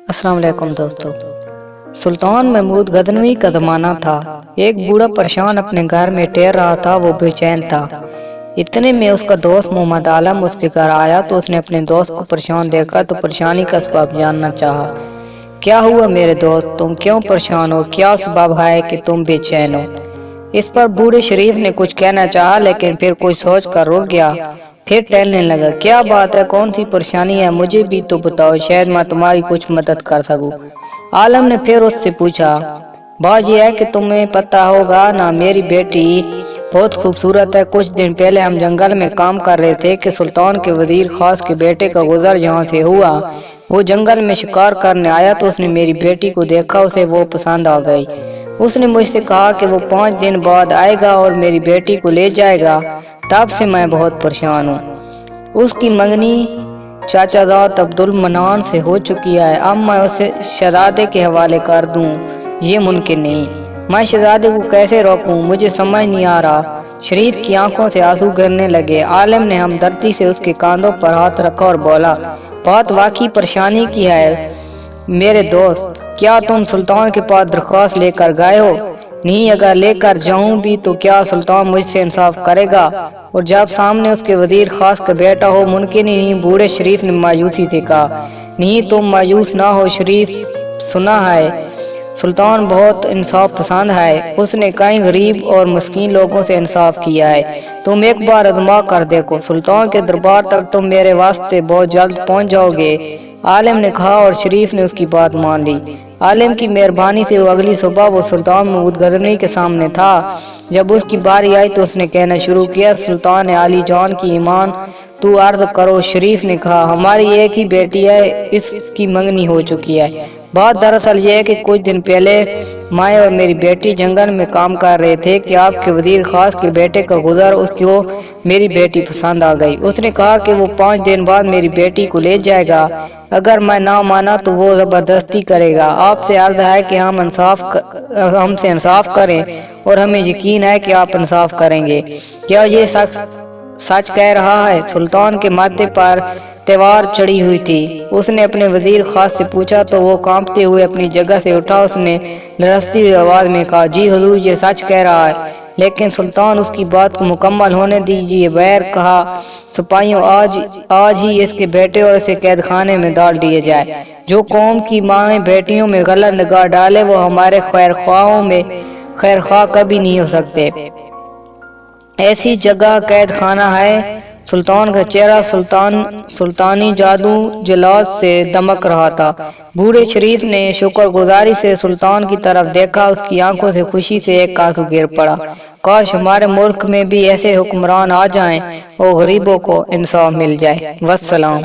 अस्सलाम वालेकुम दोस्तों। सुल्तान महमूद गजनवी का ज़माना था। एक बूढ़ा परेशान अपने घर में ठहर रहा था, वो बेचैन था। इतने में उसका दोस्त मोहम्मद आलम उसके घर आया तो उसने अपने दोस्त को परेशान देखा तो परेशानी का सबब जानना चाहा। क्या हुआ मेरे दोस्त, तुम क्यों परेशान हो? क्या सबब है कि तुम बेचैन हो? इस पर बूढ़े शरीफ ने कुछ कहना चाहा, लेकिन फिर कुछ सोच कर रुक गया। फिर टहलने लगा। क्या बात है, कौन सी परेशानी है? मुझे भी तो बताओ, शायद मैं तुम्हारी कुछ मदद कर सकूं। आलम ने फिर उससे पूछा, बात यह है कि तुम्हें पता होगा ना, मेरी बेटी बहुत खूबसूरत है। कुछ दिन पहले हम जंगल में काम कर रहे थे कि सुल्तान के वजीर खास के बेटे का गुजर यहाँ से हुआ। वो जंगल में शिकार करने आया तो उसने मेरी बेटी को देखा, उसे वो पसंद आ गई। उसने मुझसे कहा कि वो 5 दिन बाद आएगा और मेरी बेटी को ले जाएगा। तब से मैं बहुत परेशान हूँ। उसकी मंगनी चाचाजाद अब्दुल मनान से हो चुकी है। अब मैं उसे शहजादे के हवाले कर दूँ, ये मुमकिन नहीं। मैं शहजादे को कैसे रोकूं, मुझे समझ नहीं आ रहा। शरीफ की आंखों से आंसू गिरने लगे। आलिम ने हमदर्दी से उसके कांधों पर हाथ रखा और बोला, बात वाकई परेशानी की है मेरे दोस्त। क्या तुम सुल्तान के पास दरख्वास्त लेकर गए हो? नहीं, अगर लेकर जाऊं भी तो क्या सुल्तान मुझसे इंसाफ करेगा? और जब सामने उसके वजीर खास का बेटा हो, मुमकिन ही नहीं। बूढ़े शरीफ ने मायूसी से कहा, नहीं तुम मायूस ना हो शरीफ, सुना है सुल्तान बहुत इंसाफ पसंद है। उसने कई गरीब और मस्कीन लोगों से इंसाफ किया है। तुम एक बार आजमा कर देखो, सुल्तान के दरबार तक तुम मेरे वास्ते बहुत जल्द पहुंच जाओगे। आलिम ने कहा और शरीफ ने उसकी बात मान ली। आलिम की मेहरबानी से वो अगली सुबह वो सुल्तान महमूद गजनवी के सामने था। जब उसकी बारी आई तो उसने कहना शुरू किया, सुल्तान आली जान की ईमान तू अर्ज करो। शरीफ ने कहा, हमारी एक ही बेटी है, इसकी मंगनी हो चुकी है। बात दरअसल ये है कि कुछ दिन पहले मैं और मेरी बेटी जंगल में काम कर रहे थे कि आपके वजीर खास के बेटे का गुजर, उसको मेरी बेटी पसंद आ गई। उसने कहा कि वो 5 दिन बाद मेरी बेटी को ले जाएगा। अगर मैं ना माना तो वो जबरदस्ती करेगा। आपसे अर्ज है कि हमसे इंसाफ करें और हमें यकीन है कि आप इंसाफ करेंगे। क्या ये सच कह रहा है? सुल्तान के माथे पर तलवार चढ़ी हुई थी। उसने अपने वजीर खास से पूछा तो वो कांपते हुए अपनी जगह से उठा। उसने लरजती हुई आवाज में कहा, जी हुजूर, ये सच कह रहा है। लेकिन सुल्तान, उसकी बात को मुकम्मल होने दीजिए। बैर कहा, सिपाहियों, आज ही इसके बेटे और इसे कैद खाने में डाल दिया जाए। जो कौम की माएँ बेटियों में गलत निगाह डाले वो हमारे खैर ख्वाह कभी नहीं हो सकते। ऐसी जगह कैद खाना है। सुल्तान का चेहरा सुल्तानी जादू जलाल से दमक रहा था। बूढ़े शरीफ ने शुक्रगुजारी से सुल्तान की तरफ देखा। उसकी आंखों से खुशी से एक आंसू गिर पड़ा। काश हमारे मुल्क में भी ऐसे हुक्मरान आ जाएं और गरीबों को इंसाफ मिल जाए। वस्सलाम।